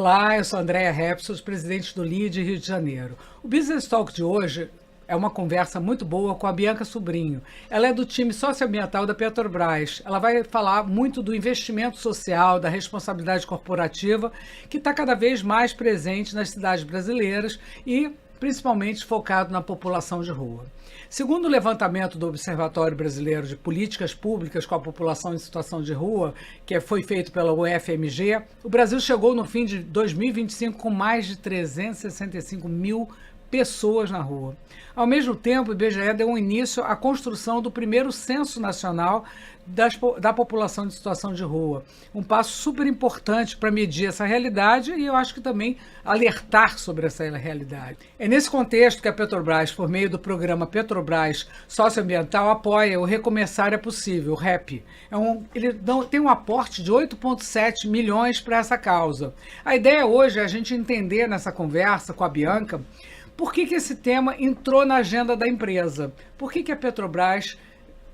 Olá, eu sou Andréa Repsos, presidente do LIDE Rio de Janeiro. O Business Talk de hoje é uma conversa muito boa com a Bianca Sobrinho. Ela é do time socioambiental da Petrobras. Ela vai falar muito do investimento social, da responsabilidade corporativa, que está cada vez mais presente nas cidades brasileiras e principalmente focado na população de rua. Segundo o levantamento do Observatório Brasileiro de Políticas Públicas com a População em Situação de Rua, que foi feito pela UFMG, o Brasil chegou no fim de 2025 com mais de 365 mil pessoas na rua. Ao mesmo tempo, o IBGE deu início à construção do primeiro Censo Nacional da população de situação de rua. Um passo super importante para medir essa realidade e eu acho que também alertar sobre essa realidade. É nesse contexto que a Petrobras, por meio do programa Petrobras Socioambiental, apoia o Recomeçar é Possível, o REP. Ele tem um aporte de 8,7 milhões para essa causa. A ideia hoje é a gente entender nessa conversa com a Bianca por que esse tema entrou na agenda da empresa? Por que a Petrobras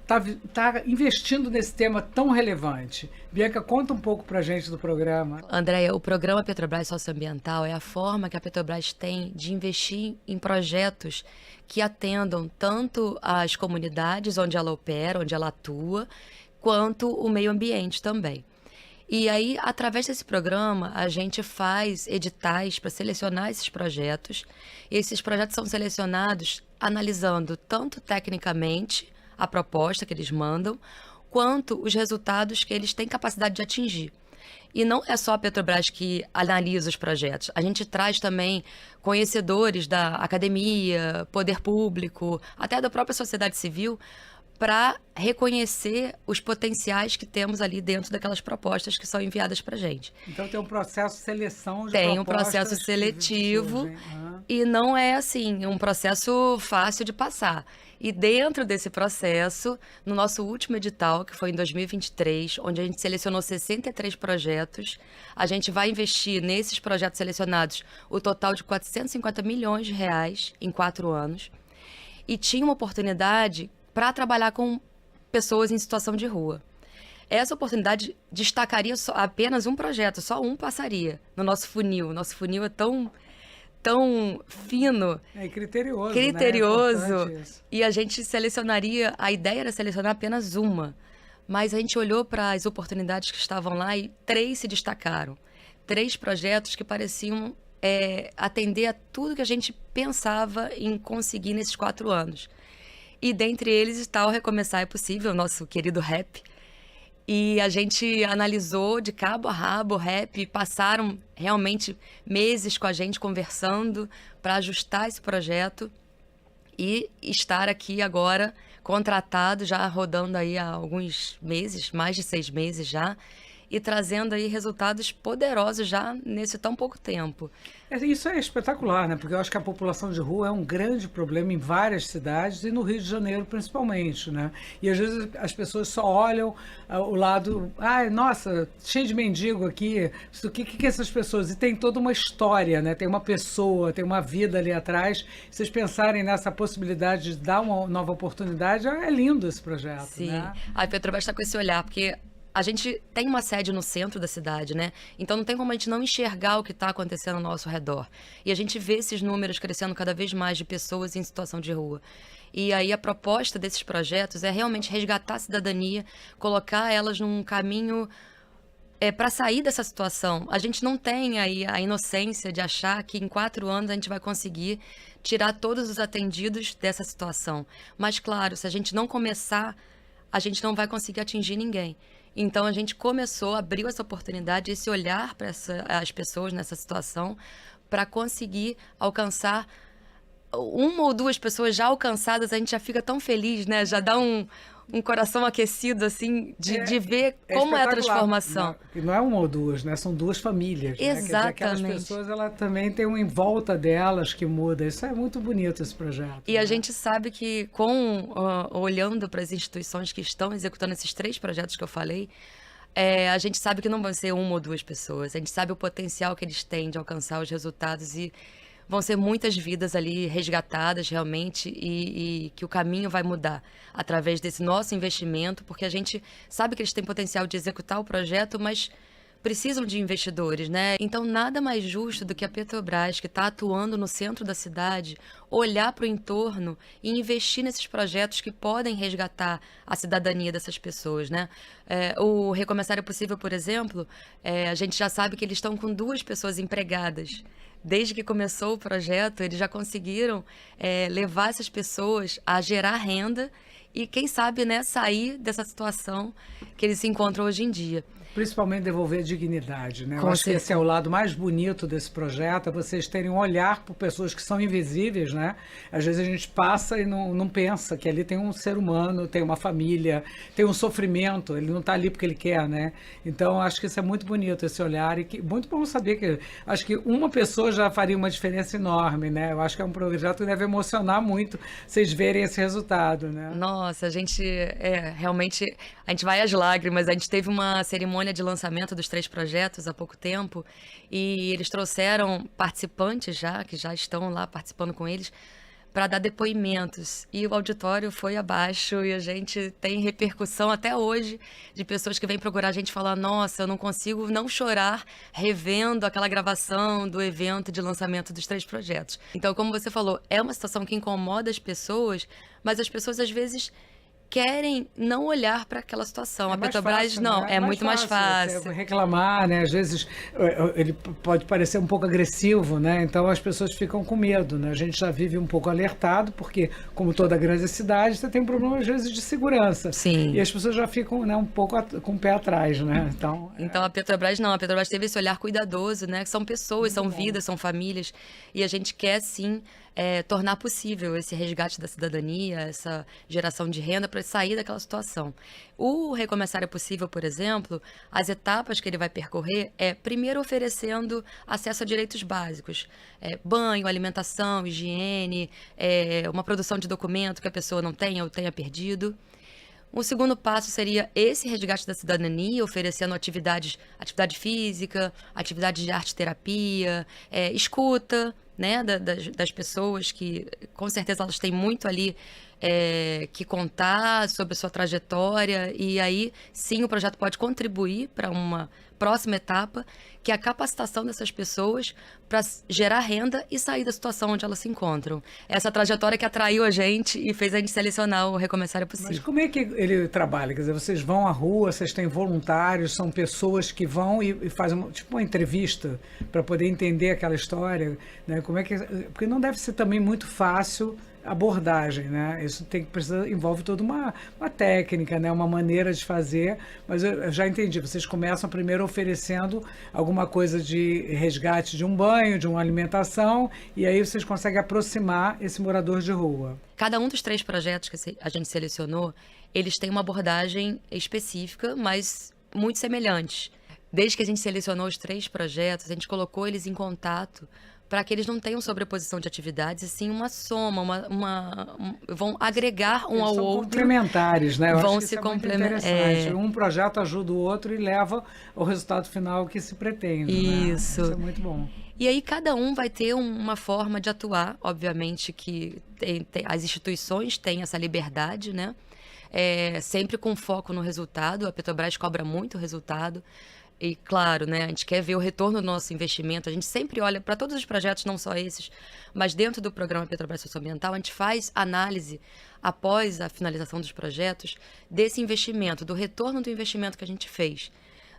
está investindo nesse tema tão relevante? Bianca, conta um pouco para a gente do programa. Andréia, o programa Petrobras Socioambiental é a forma que a Petrobras tem de investir em projetos que atendam tanto as comunidades onde ela opera, onde ela atua, quanto o meio ambiente também. E aí, através desse programa, a gente faz editais para selecionar esses projetos. E esses projetos são selecionados analisando tanto tecnicamente a proposta que eles mandam, quanto os resultados que eles têm capacidade de atingir. E não é só a Petrobras que analisa os projetos. A gente traz também conhecedores da academia, poder público, até da própria sociedade civil, para reconhecer os potenciais que temos ali dentro daquelas propostas que são enviadas para a gente. Então tem um processo de seleção de Tem um propostas processo seletivo e não é assim, um processo fácil de passar. E dentro desse processo, no nosso último edital, que foi em 2023, onde a gente selecionou 63 projetos, a gente vai investir nesses projetos selecionados o total de 450 milhões de reais em 4 anos. E tinha uma oportunidade para trabalhar com pessoas em situação de rua. Essa oportunidade destacaria apenas um projeto, só um passaria no nosso funil. Nosso funil é tão fino. É criterioso, criterioso, né? E a gente selecionaria, a ideia era selecionar apenas uma, mas a gente olhou para as oportunidades que estavam lá e 3 se destacaram. 3 projetos que pareciam atender a tudo que a gente pensava em conseguir nesses 4 anos. E dentre eles está o Recomeçar é Possível, o nosso querido REP. E a gente analisou de cabo a rabo o REP, passaram realmente meses com a gente conversando para ajustar esse projeto e estar aqui agora contratado, já rodando aí há alguns meses, mais de 6 meses já, e trazendo aí resultados poderosos já nesse tão pouco tempo. Isso é espetacular, né? Porque eu acho que a população de rua é um grande problema em várias cidades e no Rio de Janeiro principalmente, né? E às vezes as pessoas só olham o lado, nossa, cheio de mendigo aqui, o que essas pessoas... E tem toda uma história, né? Tem uma pessoa, tem uma vida ali atrás. Se vocês pensarem nessa possibilidade de dar uma nova oportunidade, é lindo esse projeto, Sim, né? A Petrobras está com esse olhar, porque a gente tem uma sede no centro da cidade, né? Então não tem como a gente não enxergar o que está acontecendo ao nosso redor. E a gente vê esses números crescendo cada vez mais de pessoas em situação de rua. E aí a proposta desses projetos é realmente resgatar a cidadania, colocar elas num caminho para sair dessa situação. A gente não tem aí a inocência de achar que em 4 anos a gente vai conseguir tirar todos os atendidos dessa situação. Mas claro, se a gente não começar, a gente não vai conseguir atingir ninguém. Então, a gente abriu essa oportunidade, esse olhar para as pessoas nessa situação, para conseguir alcançar 1 ou 2 pessoas já alcançadas, a gente já fica tão feliz, né? Já dá um coração aquecido, assim, de ver como é a transformação. Não é 1 ou 2, né? São 2 famílias. Exatamente. Né? Quer dizer, aquelas pessoas, ela também tem em volta delas que muda. Isso é muito bonito, esse projeto. E a gente sabe que, olhando para as instituições que estão executando esses 3 projetos que eu falei, a gente sabe que não vão ser 1 ou 2 pessoas. A gente sabe o potencial que eles têm de alcançar os resultados e vão ser muitas vidas ali resgatadas realmente e que o caminho vai mudar através desse nosso investimento, porque a gente sabe que eles têm potencial de executar o projeto, mas precisam de investidores, né? Então, nada mais justo do que a Petrobras, que está atuando no centro da cidade, olhar para o entorno e investir nesses projetos que podem resgatar a cidadania dessas pessoas, né? O Recomeçar é Possível, por exemplo, a gente já sabe que eles estão com 2 pessoas empregadas. Desde que começou o projeto, eles já conseguiram levar essas pessoas a gerar renda e, quem sabe, né, sair dessa situação que eles se encontram hoje em dia. Principalmente devolver dignidade, né? Com Eu acho que certeza. esse é o lado mais bonito desse projeto, é vocês terem um olhar por pessoas que são invisíveis, né? Às vezes a gente passa e não pensa que ali tem um ser humano, tem uma família, tem um sofrimento, ele não está ali porque ele quer, né? Então, acho que isso é muito bonito, esse olhar, e muito bom saber que acho que uma pessoa já faria uma diferença enorme, né? Eu acho que é um projeto que deve emocionar muito vocês verem esse resultado, né? Nossa, a gente realmente, a gente vai às lágrimas. A gente teve uma cerimônia de lançamento dos 3 projetos há pouco tempo e eles trouxeram participantes que já estão lá participando com eles, para dar depoimentos. E o auditório foi abaixo e a gente tem repercussão até hoje de pessoas que vêm procurar a gente e falar: nossa, eu não consigo não chorar revendo aquela gravação do evento de lançamento dos 3 projetos. Então, como você falou, é uma situação que incomoda as pessoas, mas as pessoas às vezes querem não olhar para aquela situação. A mais Petrobras fácil, não, né? é muito mais fácil. Você reclamar, né? Às vezes ele pode parecer um pouco agressivo, né? Então as pessoas ficam com medo, né? A gente já vive um pouco alertado, porque como toda grande cidade, você tem um problema às vezes de segurança. Sim. E as pessoas já ficam, né, um pouco com o pé atrás, né? Então a Petrobras não, a Petrobras teve esse olhar cuidadoso, né? Que são pessoas, são vidas, são famílias, e a gente quer sim tornar possível esse resgate da cidadania, essa geração de renda para sair daquela situação. O Recomeçar é Possível, por exemplo, as etapas que ele vai percorrer primeiro oferecendo acesso a direitos básicos, banho, alimentação, higiene, uma produção de documento que a pessoa não tenha ou tenha perdido. O segundo passo seria esse resgate da cidadania, oferecendo atividade física, atividades de arte-terapia, escuta, né, das pessoas que, com certeza, elas têm muito ali que contar sobre a sua trajetória, e aí, sim, o projeto pode contribuir para uma próxima etapa, que é a capacitação dessas pessoas para gerar renda e sair da situação onde elas se encontram. Essa trajetória que atraiu a gente e fez a gente selecionar o Recomeçar é Possível. Mas como é que ele trabalha? Quer dizer, vocês vão à rua, vocês têm voluntários, são pessoas que vão e fazem uma entrevista para poder entender aquela história, né? Como é que, porque não deve ser também muito fácil a abordagem, né? Isso envolve toda uma técnica, né? Uma maneira de fazer, mas eu já entendi, vocês começam primeiro oferecendo alguma coisa de resgate de um banho, de uma alimentação, e aí vocês conseguem aproximar esse morador de rua. Cada um dos 3 projetos que a gente selecionou, eles têm uma abordagem específica, mas muito semelhantes. Desde que a gente selecionou os 3 projetos, a gente colocou eles em contato para que eles não tenham sobreposição de atividades, e sim uma soma, vão agregar um ao são outro. Complementares, né? Eu vão acho que se isso é muito complementar. interessante. Um projeto ajuda o outro e leva ao resultado final que se pretende. Isso. Né? Isso é muito bom. E aí cada um vai ter uma forma de atuar, obviamente que as instituições têm essa liberdade, né? Sempre com foco no resultado. A Petrobras cobra muito resultado. E claro, né, a gente quer ver o retorno do nosso investimento. A gente sempre olha para todos os projetos, não só esses, mas dentro do programa Petrobras Socioambiental, a gente faz análise após a finalização dos projetos desse investimento, do retorno do investimento que a gente fez.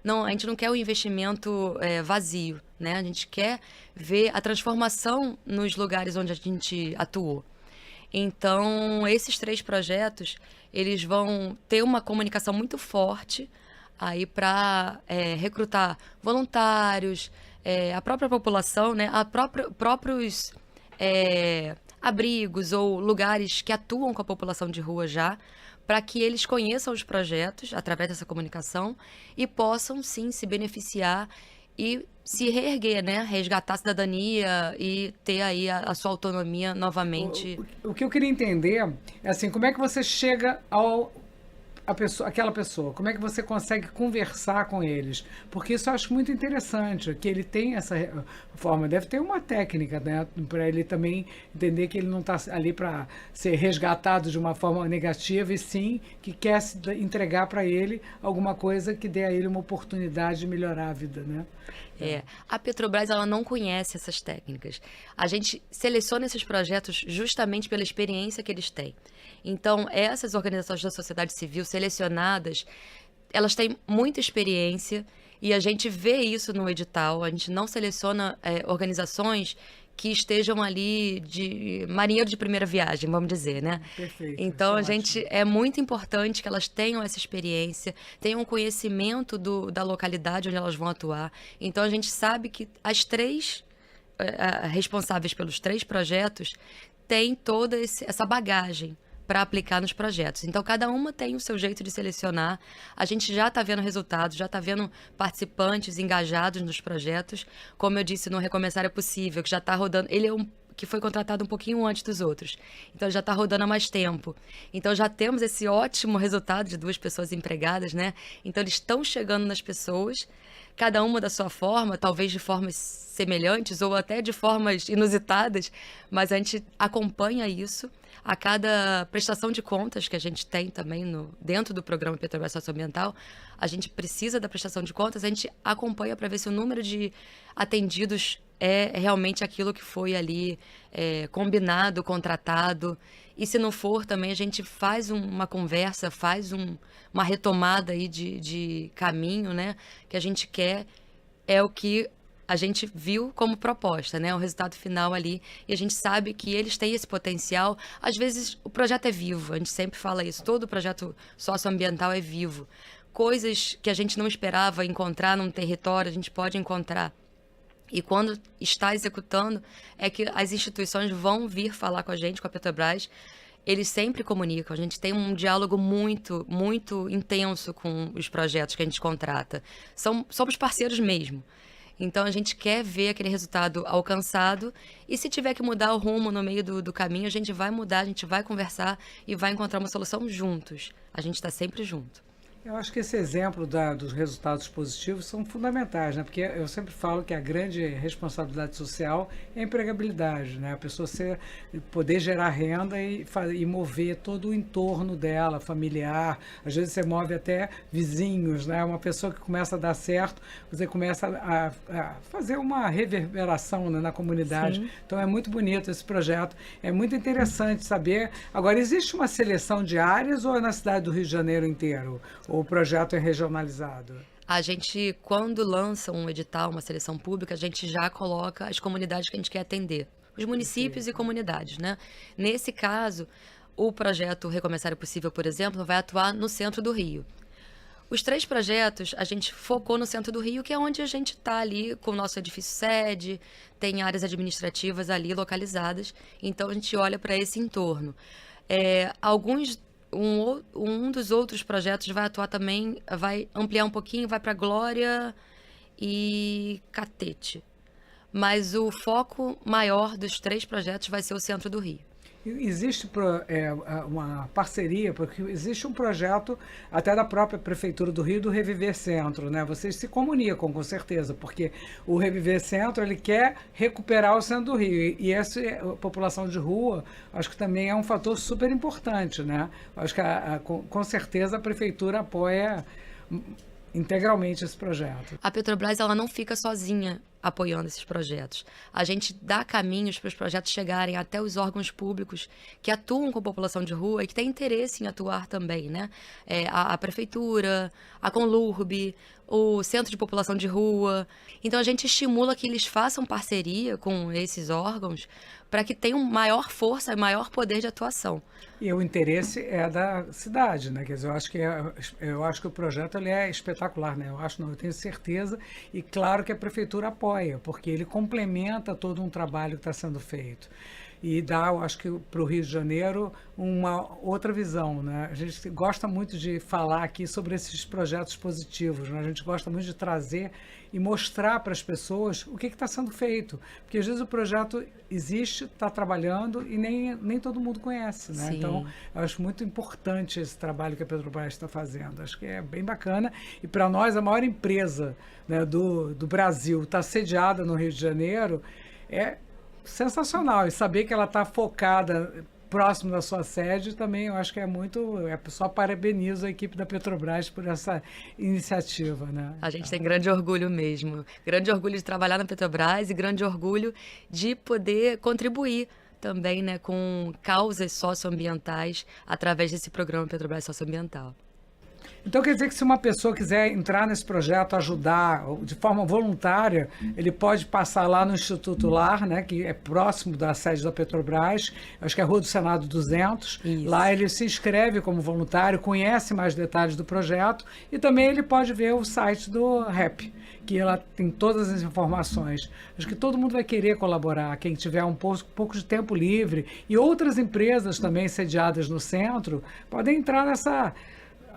Não, a gente não quer o investimento vazio, né? A gente quer ver a transformação nos lugares onde a gente atuou. Então, esses 3 projetos, eles vão ter uma comunicação muito forte aí para recrutar voluntários, a própria população, né, próprios abrigos ou lugares que atuam com a população de rua já, para que eles conheçam os projetos através dessa comunicação e possam, sim, se beneficiar e se reerguer, né, resgatar a cidadania e ter aí a sua autonomia novamente. O que eu queria entender é assim, como é que você chega aquela pessoa, como é que você consegue conversar com eles? Porque isso eu acho muito interessante, que ele tem essa forma, deve ter uma técnica, né, para ele também entender que ele não está ali para ser resgatado de uma forma negativa, e sim que quer entregar para ele alguma coisa que dê a ele uma oportunidade de melhorar a vida, né? A Petrobras, ela não conhece essas técnicas. A gente seleciona esses projetos justamente pela experiência que eles têm. Então, essas organizações da sociedade civil selecionadas, elas têm muita experiência e a gente vê isso no edital. A gente não seleciona organizações que estejam ali de marinheiro de primeira viagem, vamos dizer, né? Perfeito. Então, é muito importante que elas tenham essa experiência, tenham conhecimento da localidade onde elas vão atuar. Então, a gente sabe que as três responsáveis pelos 3 projetos têm toda essa bagagem para aplicar nos projetos. Então, cada uma tem o seu jeito de selecionar. A gente já está vendo resultados, já está vendo participantes engajados nos projetos. Como eu disse, no Recomeçar é Possível, que já está rodando. Ele é que foi contratado um pouquinho antes dos outros. Então, já está rodando há mais tempo. Então, já temos esse ótimo resultado de 2 pessoas empregadas, né? Então, eles estão chegando nas pessoas, cada uma da sua forma, talvez de formas semelhantes ou até de formas inusitadas, mas a gente acompanha isso. A cada prestação de contas que a gente tem também dentro do programa Petrobras Socioambiental, a gente precisa da prestação de contas, a gente acompanha para ver se o número de atendidos é realmente aquilo que foi ali combinado, contratado. E se não for, também a gente faz uma conversa, faz uma retomada aí de caminho, né? Que a gente quer é o que a gente viu como proposta, né? O resultado final ali. E a gente sabe que eles têm esse potencial. Às vezes, o projeto é vivo. A gente sempre fala isso. Todo projeto socioambiental é vivo. Coisas que a gente não esperava encontrar num território, a gente pode encontrar. E quando está executando, é que as instituições vão vir falar com a gente, com a Petrobras. Eles sempre comunicam. A gente tem um diálogo muito, muito intenso com os projetos que a gente contrata. Somos parceiros mesmo. Então, a gente quer ver aquele resultado alcançado e se tiver que mudar o rumo no meio do caminho, a gente vai mudar, a gente vai conversar e vai encontrar uma solução juntos. A gente está sempre junto. Eu acho que esse exemplo dos resultados positivos são fundamentais, né? Porque eu sempre falo que a grande responsabilidade social é a empregabilidade, né? A pessoa poder gerar renda e mover todo o entorno dela, familiar. Às vezes você move até vizinhos, né? Uma pessoa que começa a dar certo, você começa a fazer uma reverberação, né, na comunidade. Sim. Então é muito bonito esse projeto, é muito interessante saber. Agora, existe uma seleção de áreas ou é na cidade do Rio de Janeiro inteiro? Ou o projeto é regionalizado? A gente, quando lança um edital, uma seleção pública, a gente já coloca as comunidades que a gente quer atender. Os municípios e comunidades, né? Nesse caso, o projeto Recomeçar é Possível, por exemplo, vai atuar no centro do Rio. Os 3 projetos, a gente focou no centro do Rio, que é onde a gente está ali com o nosso edifício sede, tem áreas administrativas ali localizadas, então a gente olha para esse entorno. Um dos outros projetos vai atuar também, vai ampliar um pouquinho, vai para Glória e Catete. Mas o foco maior dos 3 projetos vai ser o centro do Rio. Existe uma parceria, porque existe um projeto até da própria Prefeitura do Rio do Reviver Centro, né? Vocês se comunicam, com certeza, porque o Reviver Centro, ele quer recuperar o centro do Rio, e essa população de rua, acho que também é um fator super importante, né? Acho que com certeza a Prefeitura apoia integralmente esse projeto. A Petrobras, ela não fica sozinha apoiando esses projetos. A gente dá caminhos para os projetos chegarem até os órgãos públicos que atuam com a população de rua e que têm interesse em atuar também, né? A Prefeitura, a Conlurb, o Centro de População de Rua. Então, a gente estimula que eles façam parceria com esses órgãos para que tenham maior força e maior poder de atuação. E o interesse é da cidade, né? Quer dizer, eu acho que o projeto ele é espetacular, né? Eu tenho certeza, e claro que a Prefeitura apoia, porque ele complementa todo um trabalho que está sendo feito. e dá, eu acho que para o Rio de Janeiro, uma outra visão, né? A gente gosta muito de falar aqui sobre esses projetos positivos, né? A gente gosta muito de trazer e mostrar para as pessoas o que está sendo feito, porque às vezes o projeto existe, está trabalhando e nem todo mundo conhece, né? Então, Sim. eu acho muito importante esse trabalho que a Petrobras está fazendo. Acho que é bem bacana. E para nós, a maior empresa, né, do Brasil está sediada no Rio de Janeiro, é sensacional. E saber que ela está focada próximo da sua sede também, eu acho que é muito. É, só parabenizo a equipe da Petrobras por essa iniciativa, né? A gente tem grande orgulho mesmo. Grande orgulho de trabalhar na Petrobras e grande orgulho de poder contribuir também, né, com causas socioambientais através desse programa Petrobras Socioambiental. Então quer dizer que se uma pessoa quiser entrar nesse projeto, ajudar de forma voluntária, ele pode passar lá no Instituto Lar, né, que é próximo da sede da Petrobras, acho que é Rua do Senado 200. Lá Isso. ele se inscreve como voluntário, conhece mais detalhes do projeto e também ele pode ver o site do REP, que ela tem todas as informações. Acho que todo mundo vai querer colaborar, quem tiver um pouco de tempo livre. E outras empresas também sediadas no centro podem entrar nessa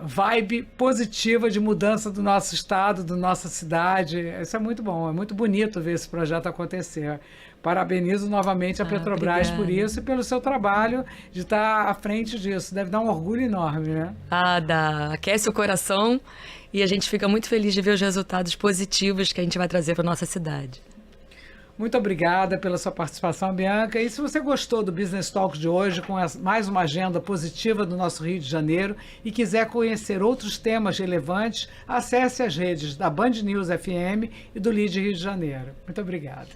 vibe positiva de mudança do nosso estado, da nossa cidade. Isso é muito bom, é muito bonito ver esse projeto acontecer. Parabenizo novamente a Petrobras por Obrigada. isso e pelo seu trabalho de estar à frente disso. Deve dar um orgulho enorme, né? Ah, dá. Aquece o coração e a gente fica muito feliz de ver os resultados positivos que a gente vai trazer para nossa cidade. Muito obrigada pela sua participação, Bianca. E se você gostou do Business Talk de hoje, com mais uma agenda positiva do nosso Rio de Janeiro e quiser conhecer outros temas relevantes, acesse as redes da Band News FM e do Lead Rio de Janeiro. Muito obrigada.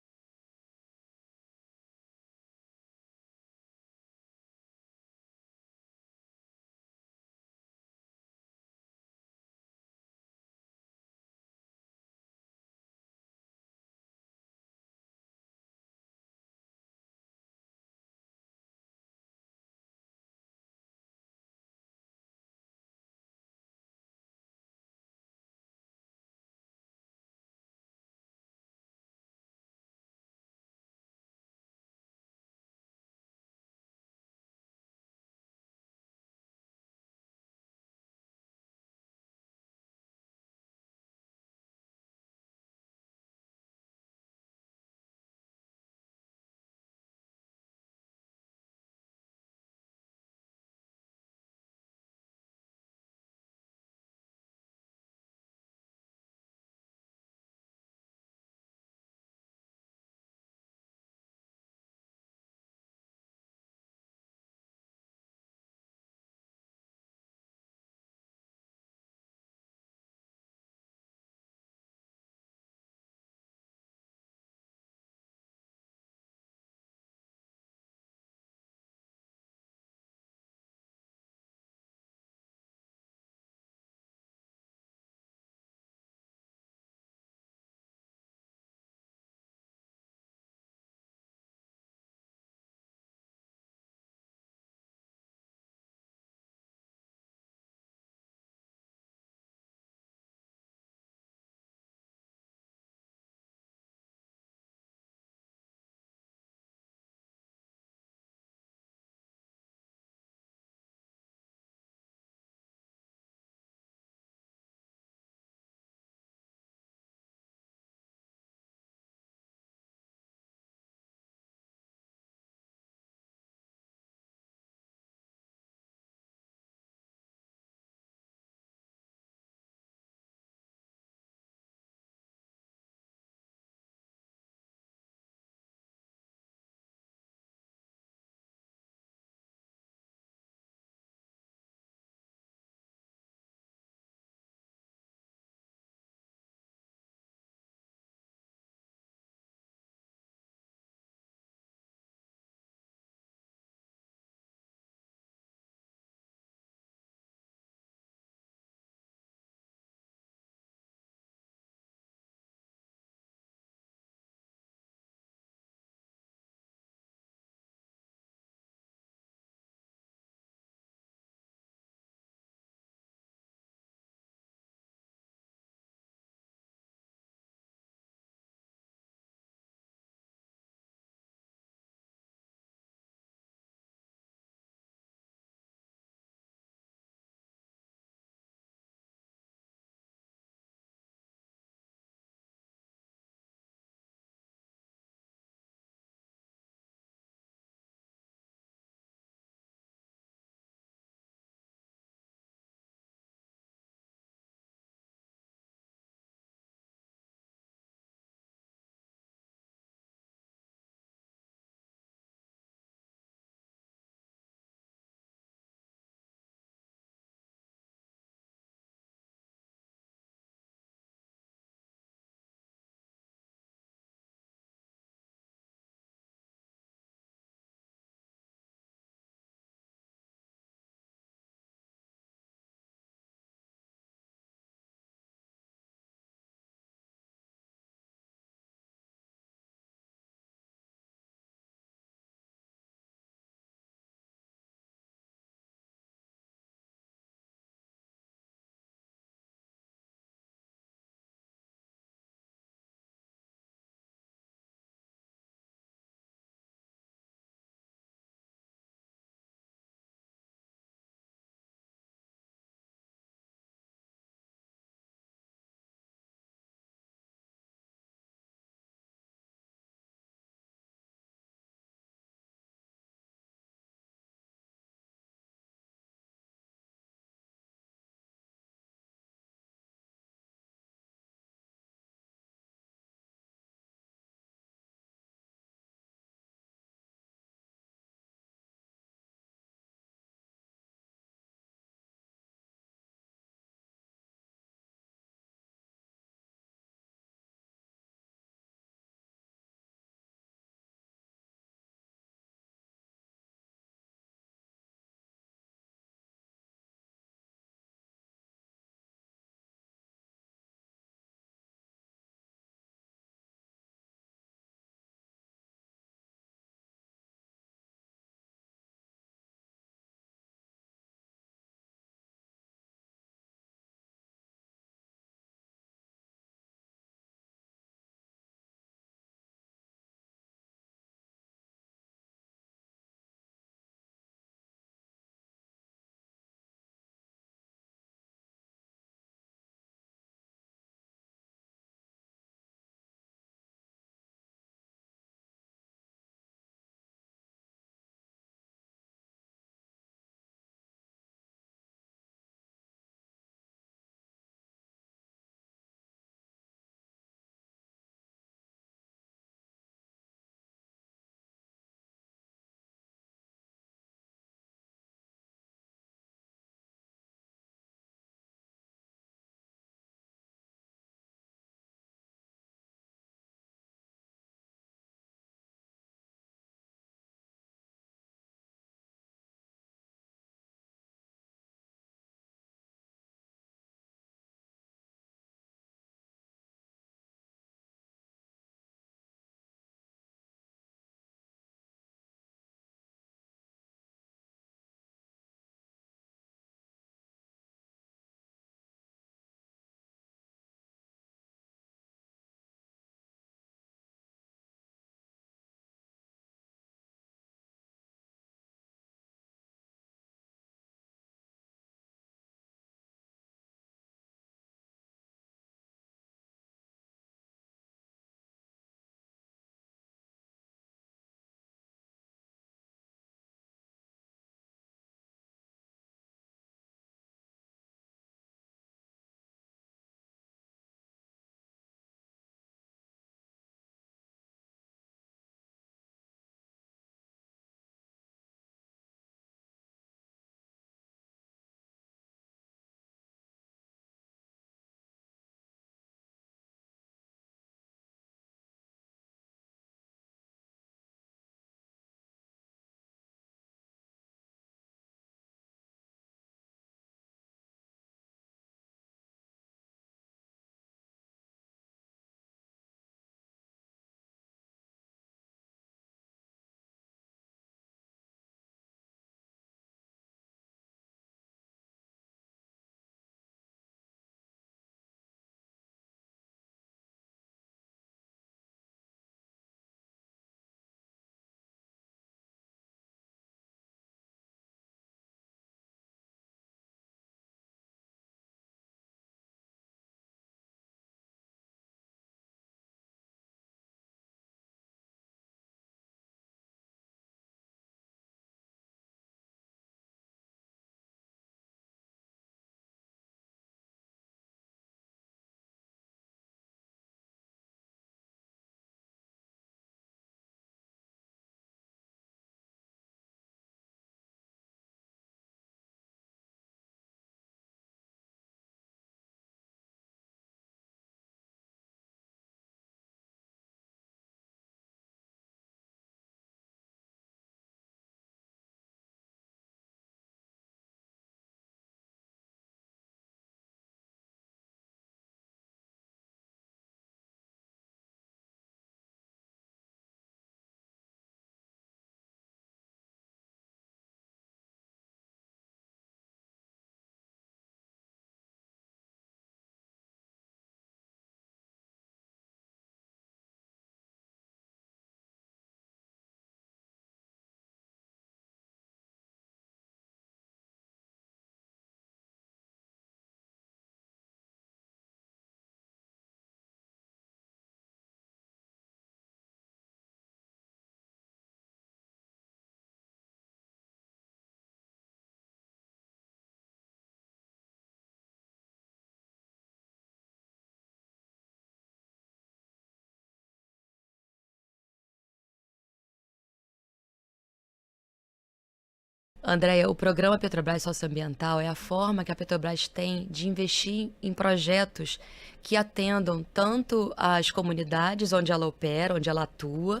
Andréia, o programa Petrobras Socioambiental é a forma que a Petrobras tem de investir em projetos que atendam tanto as comunidades onde ela opera, onde ela atua,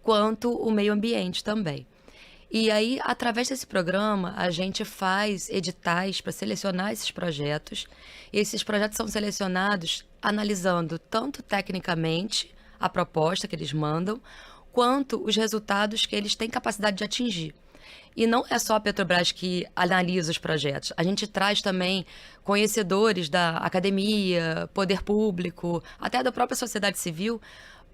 quanto o meio ambiente também. E aí, através desse programa, a gente faz editais para selecionar esses projetos. E esses projetos são selecionados analisando tanto tecnicamente a proposta que eles mandam, quanto os resultados que eles têm capacidade de atingir. E não é só a Petrobras que analisa os projetos. A gente traz também conhecedores da academia, poder público, até da própria sociedade civil,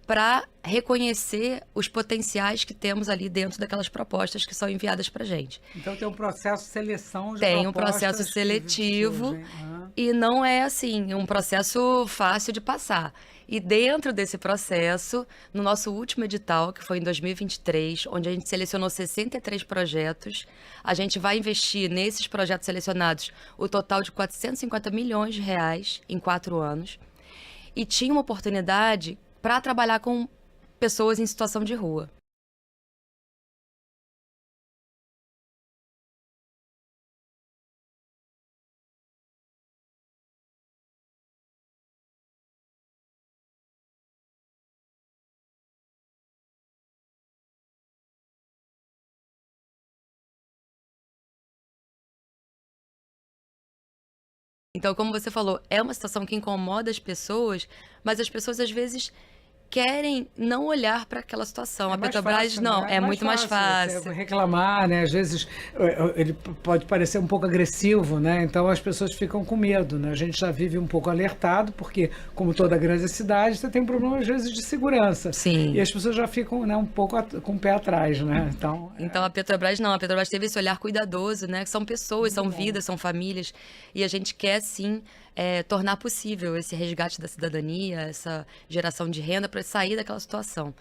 para reconhecer os potenciais que temos ali dentro daquelas propostas que são enviadas para a gente. Então tem um processo de seleção de Tem um propostas processo que seletivo surgem. Aham. e não é assim um processo fácil de passar. E dentro desse processo, no nosso último edital, que foi em 2023, onde a gente selecionou 63 projetos, a gente vai investir nesses projetos selecionados o total de 450 milhões de reais em 4 anos. E tinha uma oportunidade para trabalhar com pessoas em situação de rua. Então, como você falou, é uma situação que incomoda as pessoas, mas as pessoas às vezes querem não olhar para aquela situação. A É mais Petrobras fácil, não, né? é muito mais Você fácil. reclamar, né? Às vezes ele pode parecer um pouco agressivo, né? Então as pessoas ficam com medo, né? A gente já vive um pouco alertado, porque como toda grande cidade, você tem um problema às vezes de segurança. Sim. E as pessoas já ficam, né, um pouco com o pé atrás, né? Então a Petrobras não, a Petrobras teve esse olhar cuidadoso, né? Que são pessoas, são vidas, são famílias, e a gente quer sim tornar possível esse resgate da cidadania, essa geração de renda para sair daquela situação.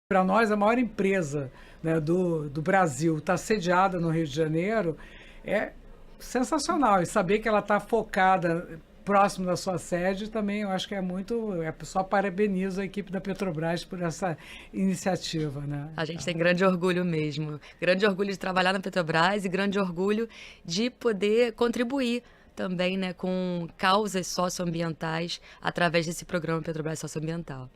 Para nós, a maior empresa, né, do Brasil está sediada no Rio de Janeiro, é sensacional. E saber que ela está focada próximo da sua sede também, eu acho que é muito. Só parabenizo a equipe da Petrobras por essa iniciativa, né? A gente tem grande orgulho mesmo. Grande orgulho de trabalhar na Petrobras e grande orgulho de poder contribuir também, né, com causas socioambientais através desse programa Petrobras Socioambiental.